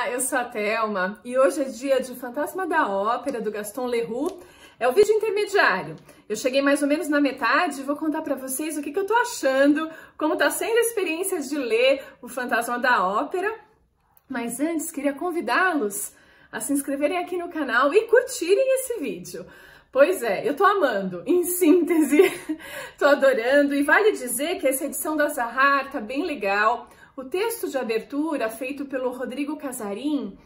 Olá, eu sou a Thelma e hoje é dia de Fantasma da Ópera, do Gaston Leroux. É o vídeo intermediário. Eu cheguei mais ou menos na metade e vou contar pra vocês o que eu tô achando, como tá sendo a experiência de ler o Fantasma da Ópera. Mas antes, queria convidá-los a se inscreverem aqui no canal e curtirem esse vídeo. Pois é, eu tô amando, em síntese, tô adorando, e vale dizer que essa edição da Zahar tá bem legal. O texto de abertura, feito pelo Rodrigo Casarim,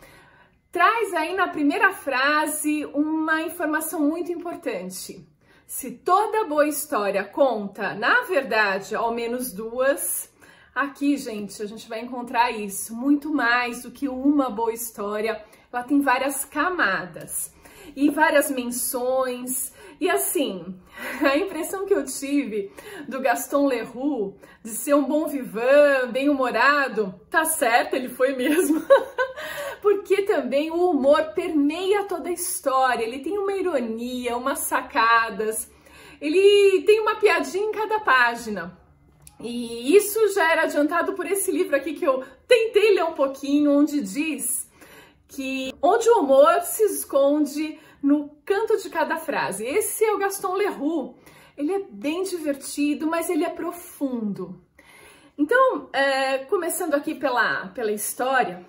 traz aí na primeira frase uma informação muito importante. Se toda boa história conta, na verdade, ao menos duas, aqui, gente, a gente vai encontrar isso, muito mais do que uma boa história. Ela tem várias camadas e várias menções, e assim, a impressão que eu tive do Gaston Leroux, de ser um bon vivant, bem-humorado, tá certo, ele foi mesmo, porque também o humor permeia toda a história, ele tem uma ironia, umas sacadas, ele tem uma piadinha em cada página. E isso já era adiantado por esse livro aqui que eu tentei ler um pouquinho, onde diz que onde o humor se esconde no canto de cada frase. Esse é o Gaston Leroux. Ele é bem divertido, mas ele é profundo. Então, começando aqui pela história,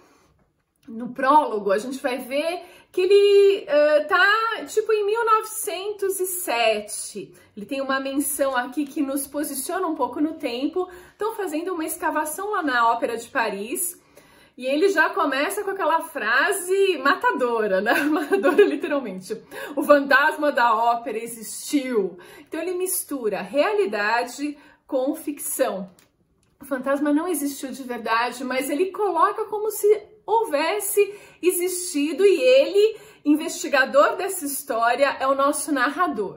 no prólogo a gente vai ver que ele tá tipo em 1907. Ele tem uma menção aqui que nos posiciona um pouco no tempo. Estão fazendo uma escavação lá na Ópera de Paris. E ele já começa com aquela frase matadora, né? Matadora literalmente. O fantasma da ópera existiu. Então ele mistura realidade com ficção. O fantasma não existiu de verdade, mas ele coloca como se houvesse existido e ele, investigador dessa história, é o nosso narrador.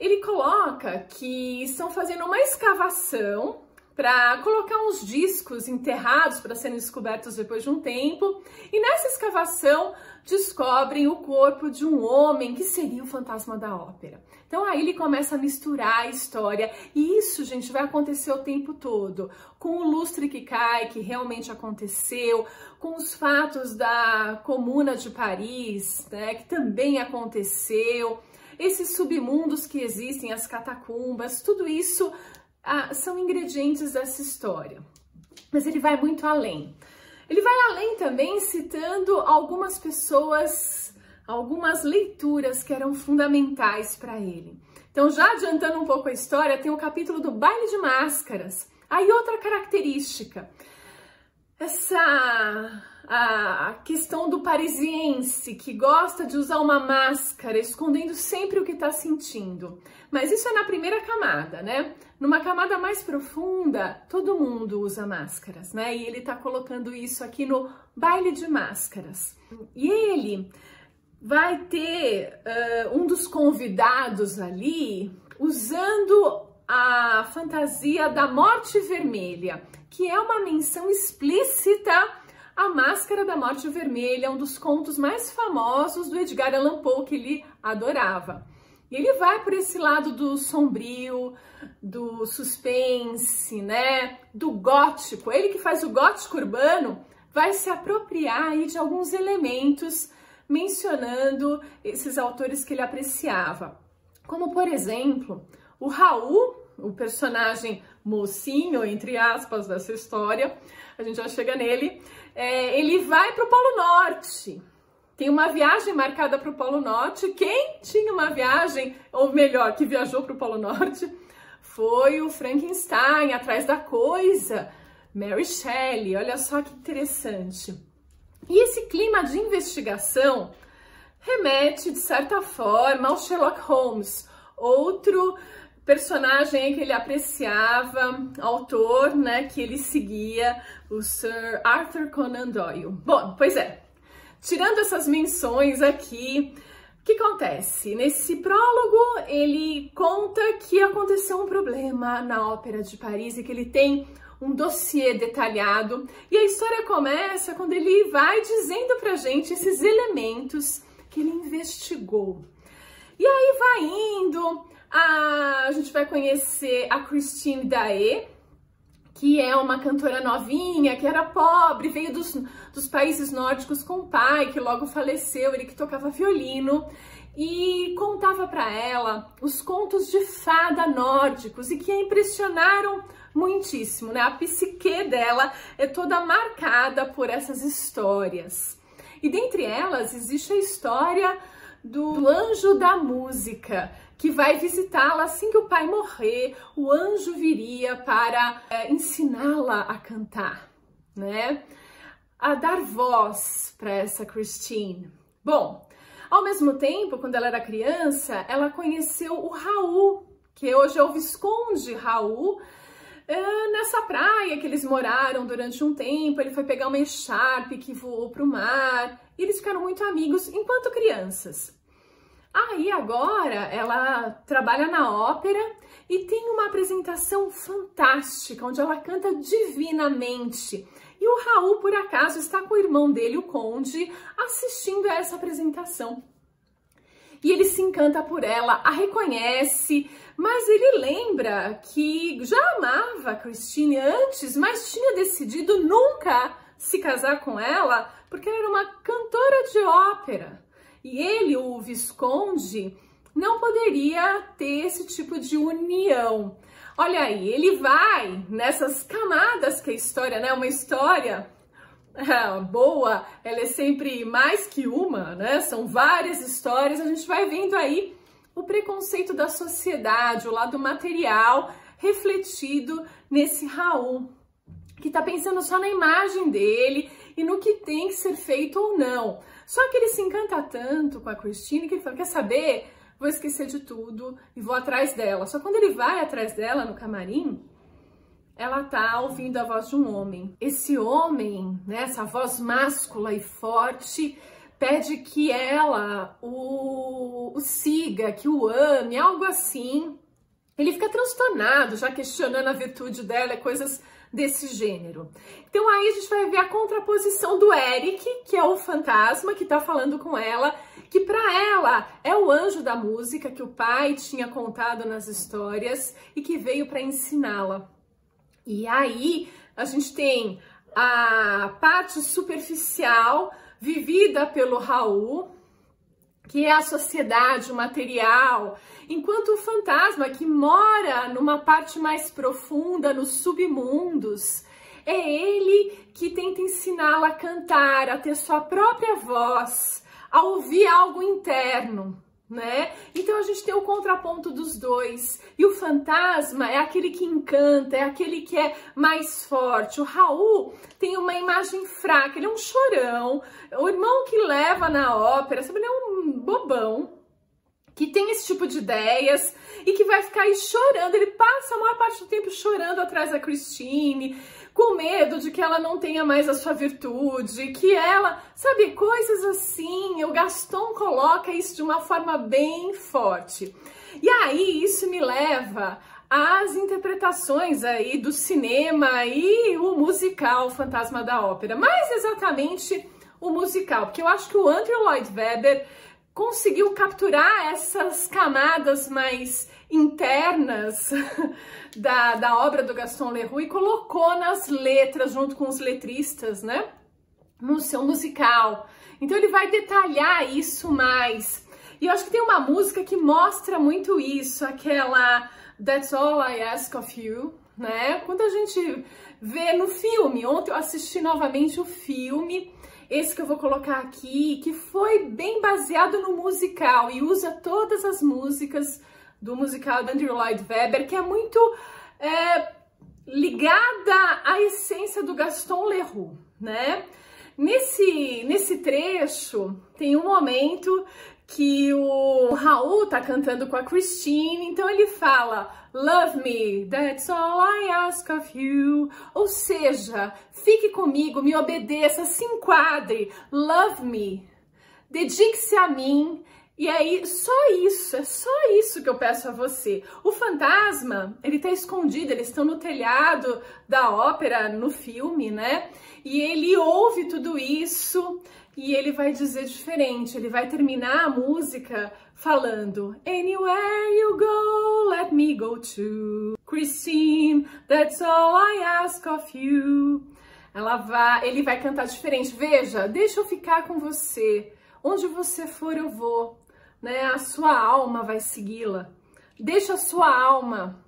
Ele coloca que estão fazendo uma escavação para colocar uns discos enterrados para serem descobertos depois de um tempo. E nessa escavação descobrem o corpo de um homem que seria o fantasma da ópera. Então aí ele começa a misturar a história. E isso, gente, vai acontecer o tempo todo. Com o lustre que cai, que realmente aconteceu, com os fatos da Comuna de Paris, né, que também aconteceu, esses submundos que existem, as catacumbas, tudo isso são ingredientes dessa história, mas ele vai muito além. Ele vai além também citando algumas pessoas, algumas leituras que eram fundamentais para ele. Então, já adiantando um pouco a história, tem o capítulo do Baile de Máscaras. Aí outra característica, a questão do parisiense que gosta de usar uma máscara, escondendo sempre o que está sentindo. Mas isso é na primeira camada, né? Numa camada mais profunda, todo mundo usa máscaras, né? E ele tá colocando isso aqui no Baile de Máscaras. E ele vai ter um dos convidados ali usando a fantasia da Morte Vermelha, que é uma menção explícita à Máscara da Morte Vermelha, um dos contos mais famosos do Edgar Allan Poe, que ele adorava. E ele vai por esse lado do sombrio, do suspense, né, do gótico. Ele que faz o gótico urbano vai se apropriar aí de alguns elementos mencionando esses autores que ele apreciava. Como, por exemplo, o Raul, o personagem mocinho, entre aspas, dessa história, a gente já chega nele, ele vai para o Polo Norte. Tem uma viagem marcada para o Polo Norte. Quem tinha uma viagem, ou melhor, que viajou para o Polo Norte, foi o Frankenstein, atrás da coisa, Mary Shelley. Olha só que interessante. E esse clima de investigação remete, de certa forma, ao Sherlock Holmes, outro personagem que ele apreciava, autor, né, que ele seguia, o Sir Arthur Conan Doyle. Bom, pois é. Tirando essas menções aqui, o que acontece? Nesse prólogo, ele conta que aconteceu um problema na Ópera de Paris e que ele tem um dossiê detalhado. E a história começa quando ele vai dizendo pra gente esses elementos que ele investigou. E aí vai indo, a gente vai conhecer a Christine Daae, que é uma cantora novinha, que era pobre, veio dos países nórdicos com o pai, que logo faleceu, ele que tocava violino, e contava para ela os contos de fada nórdicos e que a impressionaram muitíssimo, né? A psique dela é toda marcada por essas histórias. E dentre elas existe a história do anjo da música, que vai visitá-la assim que o pai morrer. O anjo viria para ensiná-la a cantar, né? A dar voz para essa Christine. Bom, ao mesmo tempo, quando ela era criança, ela conheceu o Raul, que hoje é o Visconde Raul, nessa praia que eles moraram durante um tempo. Ele foi pegar uma echarpe que voou para o mar, e eles ficaram muito amigos enquanto crianças. Aí agora ela trabalha na ópera e tem uma apresentação fantástica, onde ela canta divinamente. E o Raul, por acaso, está com o irmão dele, o Conde, assistindo a essa apresentação. E ele se encanta por ela, a reconhece, mas ele lembra que já amava a Christine antes, mas tinha decidido nunca se casar com ela, porque ela era uma cantora de ópera. E ele, o Visconde, não poderia ter esse tipo de união. Olha aí, ele vai nessas camadas que a história, né? Uma história boa, ela é sempre mais que uma, né? São várias histórias. A gente vai vendo aí o preconceito da sociedade, o lado material refletido nesse Raul, que tá pensando só na imagem dele e no que tem que ser feito ou não. Só que ele se encanta tanto com a Christine que ele fala, quer saber? Vou esquecer de tudo e vou atrás dela. Só quando ele vai atrás dela no camarim, ela tá ouvindo a voz de um homem. Esse homem, né, essa voz máscula e forte, pede que ela o siga, que o ame, algo assim. Ele fica transtornado, já questionando a virtude dela, coisas desse gênero. Então aí a gente vai ver a contraposição do Eric, que é o fantasma que tá falando com ela, que para ela é o anjo da música que o pai tinha contado nas histórias e que veio para ensiná-la. E aí a gente tem a parte superficial vivida pelo Raul, que é a sociedade, o material, enquanto o fantasma, que mora numa parte mais profunda, nos submundos, é ele que tenta ensiná-la a cantar, a ter sua própria voz, a ouvir algo interno, né? Então a gente tem o contraponto dos dois. E o fantasma é aquele que encanta, é aquele que é mais forte. O Raul tem uma imagem fraca, ele é um chorão. O irmão que leva na ópera, sabe, ele é um bobão que tem esse tipo de ideias e que vai ficar aí chorando. Ele passa a maior parte do tempo chorando atrás da Christine, com medo de que ela não tenha mais a sua virtude, que ela, sabe, coisas assim. O Gaston coloca isso de uma forma bem forte. E aí isso me leva às interpretações aí do cinema e o musical Fantasma da Ópera, mais exatamente o musical, porque eu acho que o Andrew Lloyd Webber conseguiu capturar essas camadas mais internas da obra do Gaston Leroux e colocou nas letras, junto com os letristas, né, no seu musical. Então ele vai detalhar isso mais. E eu acho que tem uma música que mostra muito isso, aquela That's All I Ask of You, né? Quando a gente vê no filme, ontem eu assisti novamente o filme, esse que eu vou colocar aqui, que foi bem baseado no musical e usa todas as músicas do musical de Andrew Lloyd Webber, que é muito ligada à essência do Gaston Leroux, né? Nesse trecho tem um momento que o Raul tá cantando com a Christine, então ele fala Love me, that's all I ask of you. Ou seja, fique comigo, me obedeça, se enquadre. Love me, dedique-se a mim, E aí, é só isso que eu peço a você. O fantasma, ele tá escondido, eles estão no telhado da ópera, no filme, né? E ele ouve tudo isso e ele vai dizer diferente, ele vai terminar a música falando Anywhere you go, let me go too. Christine, that's all I ask of you. Ele vai cantar diferente. Veja, deixa eu ficar com você. Onde você for, eu vou. Né? A sua alma vai segui-la. Deixa a sua alma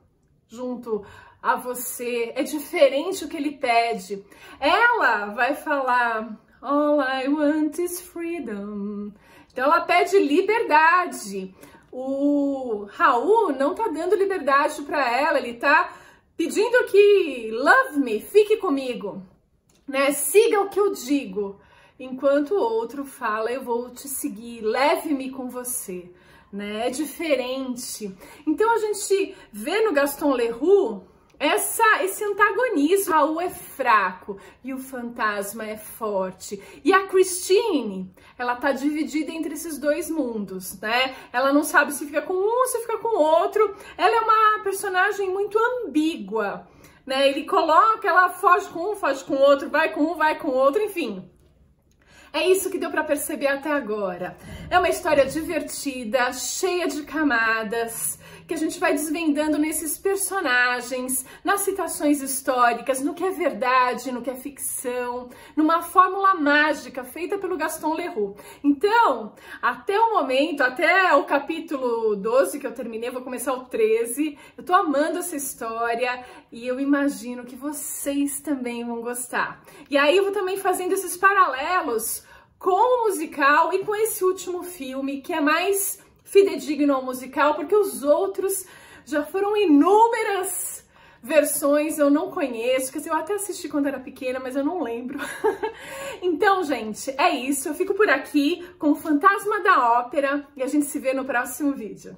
junto a você. É diferente o que ele pede. Ela vai falar All I want is freedom. Então ela pede liberdade. O Raul não tá dando liberdade para ela, ele tá pedindo que love me, fique comigo, né? Siga o que eu digo. Enquanto o outro fala, eu vou te seguir, leve-me com você, né? É diferente. Então a gente vê no Gaston Leroux esse antagonismo. Raul é fraco e o fantasma é forte. E a Christine, ela tá dividida entre esses dois mundos, né? Ela não sabe se fica com um ou se fica com o outro. Ela é uma personagem muito ambígua, né? Ele coloca, ela foge com um, foge com o outro, vai com um, vai com o outro, enfim. É isso que deu para perceber até agora. É uma história divertida, cheia de camadas, que a gente vai desvendando nesses personagens, nas citações históricas, no que é verdade, no que é ficção, numa fórmula mágica feita pelo Gaston Leroux. Então, até o momento, até o capítulo 12 que eu terminei, vou começar o 13, eu tô amando essa história e eu imagino que vocês também vão gostar. E aí eu vou também fazendo esses paralelos com o musical e com esse último filme, que é mais fidedigno ao musical, porque os outros já foram inúmeras versões, eu não conheço, quer dizer, eu até assisti quando era pequena, mas eu não lembro. Então, gente, é isso, eu fico por aqui com o Fantasma da Ópera e a gente se vê no próximo vídeo.